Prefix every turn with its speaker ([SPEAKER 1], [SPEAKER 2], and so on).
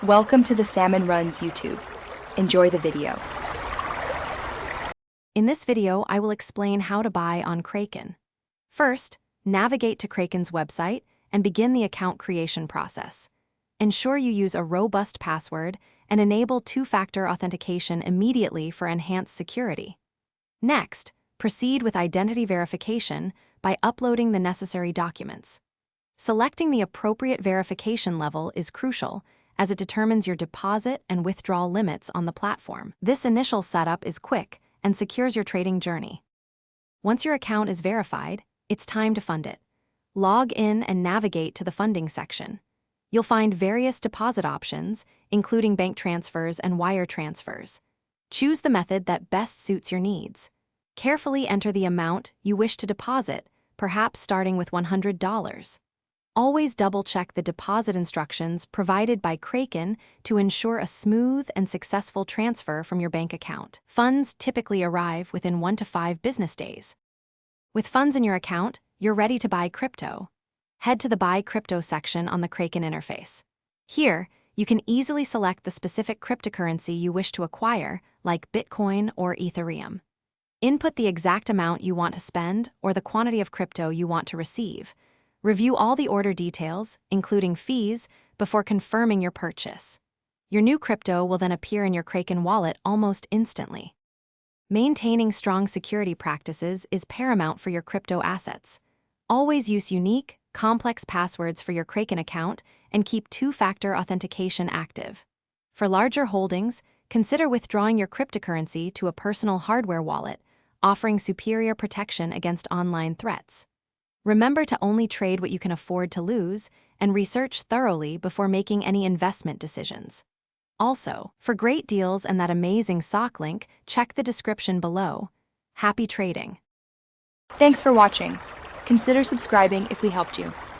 [SPEAKER 1] Welcome to the Salmon Runs YouTube. Enjoy the video.
[SPEAKER 2] In this video, I will explain how to buy on Kraken. First, navigate to Kraken's website and begin the account creation process. Ensure you use a robust password and enable two-factor authentication immediately for enhanced security. Next, proceed with identity verification by uploading the necessary documents. Selecting the appropriate verification level is crucial, as it determines your deposit and withdrawal limits on the platform. This initial setup is quick and secures your trading journey. Once your account is verified, it's time to fund it. Log in and navigate to the funding section. You'll find various deposit options, including bank transfers and wire transfers. Choose the method that best suits your needs. Carefully enter the amount you wish to deposit, perhaps starting with $100. Always double-check the deposit instructions provided by Kraken to ensure a smooth and successful transfer from your bank account. Funds typically arrive within 1 to 5 business days. With funds in your account, you're ready to buy crypto. Head to the Buy Crypto section on the Kraken interface. Here, you can easily select the specific cryptocurrency you wish to acquire, like Bitcoin or Ethereum. Input the exact amount you want to spend or the quantity of crypto you want to receive. Review all the order details, including fees, before confirming your purchase. Your new crypto will then appear in your Kraken wallet almost instantly. Maintaining strong security practices is paramount for your crypto assets. Always use unique, complex passwords for your Kraken account and keep two-factor authentication active. For larger holdings, consider withdrawing your cryptocurrency to a personal hardware wallet, offering superior protection against online threats. Remember to only trade what you can afford to lose and research thoroughly before making any investment decisions. Also, for great deals and that amazing sock link, check the description below. Happy trading!
[SPEAKER 1] Thanks for watching. Consider subscribing if we helped you.